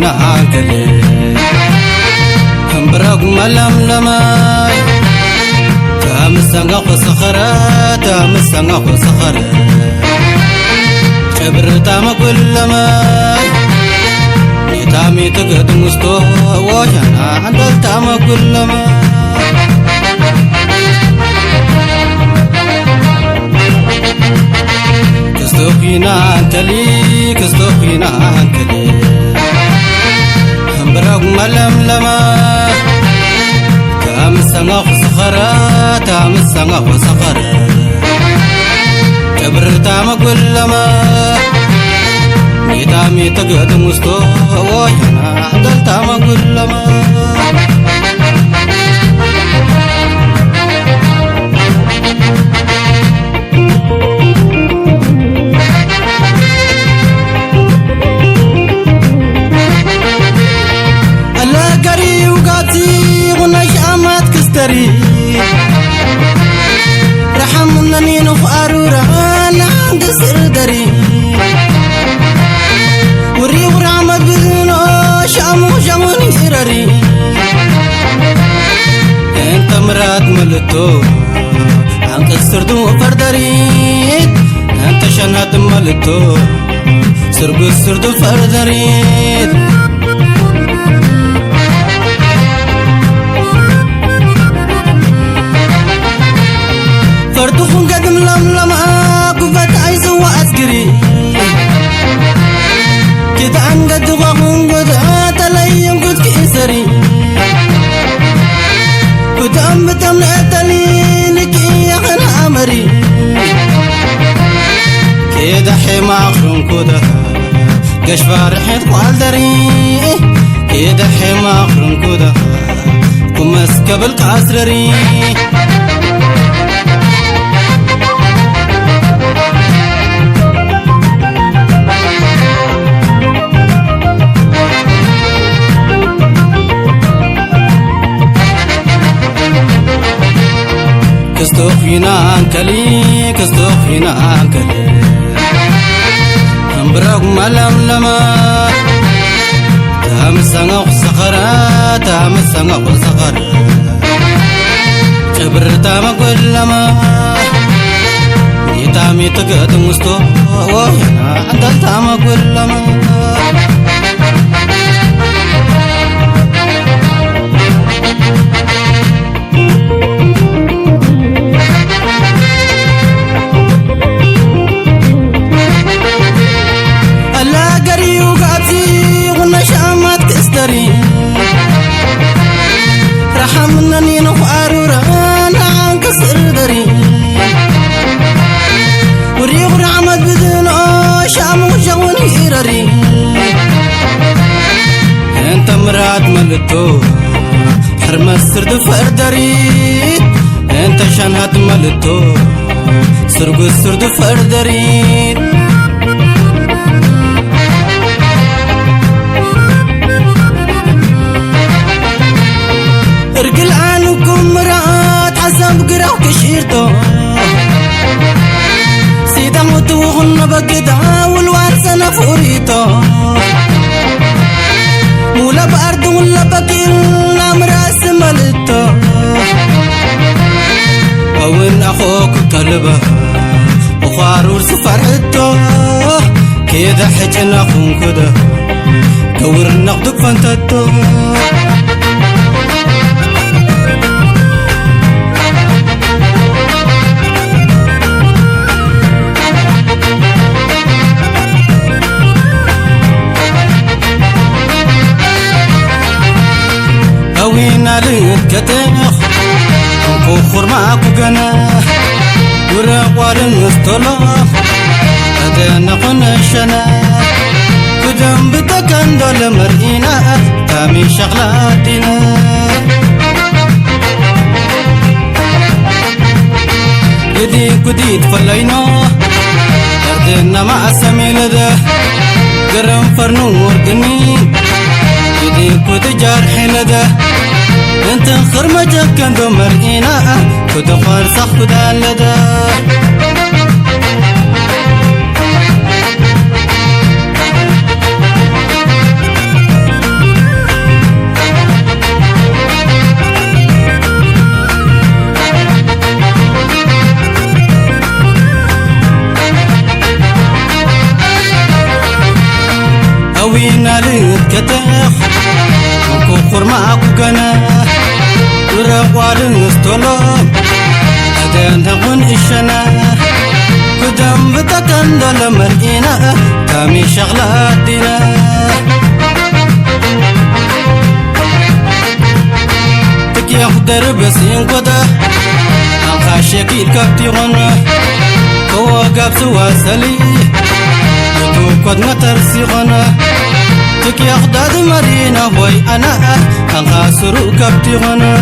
فينا عقلي برق ملم لماي تامسنا خسخرة تامسنا خسخرة شبر تام كل ماي تامي تقدم مستوى وجنا عندل تام كل ماي كستوخينا انتلي كستوخينا انتلي برق ملم لماي تامسنا خسخرة تامسنا خسخرة شبر تام كل ماي تامي تقدم مستوى وجنا عندل تام كل ماي رحمنني نفقرورا عند سردري وري ورحمة بدنا شامو جواني إراري انت مراد ملتو عنك السردو فردري انت شنات ملتو سرقو السردو فردري فردوخن قدم لملم قفت عيسو وأسكري كده عن قد وغن قد تلين قد كيسري قد أمتم لأتلينك إياخن عمري كده حيما أخرم كده قش فارحت قوالدري كده حيما أخرم كده كمس قبل كاسرري كستوخينا انكلي كستوخينا انكلي برق ملم لما تامسنا خسخرة تامسنا خسخرة شبر تام كل ما تامي تقدم مستوى وجنا عندل تام كل ما رحمنني نفقرورا عنك سردري وري ورحمة بدنا شامو جواني إراري انت مراد ملتو حرم السرد فردري انت شنهات ملتو سرقو السرد فردري ارقل عنكم مرات حسب قراو كشيرتو سيدا متوغن بقدا والوارسنا فوريتو مولا بأرض ولا بكيل نامراس ملتو وين أخوك كلبه وخارور سفرتو كيدا حجنا خون كده كور نقدك فانتتو وينا لكتخ كوخر معكو جنا ورقوار نستلخ أدانا قنشنا كدام بتكن دول مرئينا تامي شغلاتنا يدي كديد فلينا أردنا مع سميل ده قرم فرنور قنين يدي كد جارح لده انت خرمجك كان دو مرئينا كد خارصخ كدان لده نالت كتخ كوخر معكو كنا ورقوالن استولم أدان تقون إشنا قدام بتكندل مرئينا تامي شغلات دينا تكي أخدر بسين قدا أنخاشيكي الكبتي غنا هو قاب سوا سلي يتو قد مترسي غنا تكي أخداد مرينا هوي أنا أنخاسرو كبتي غنا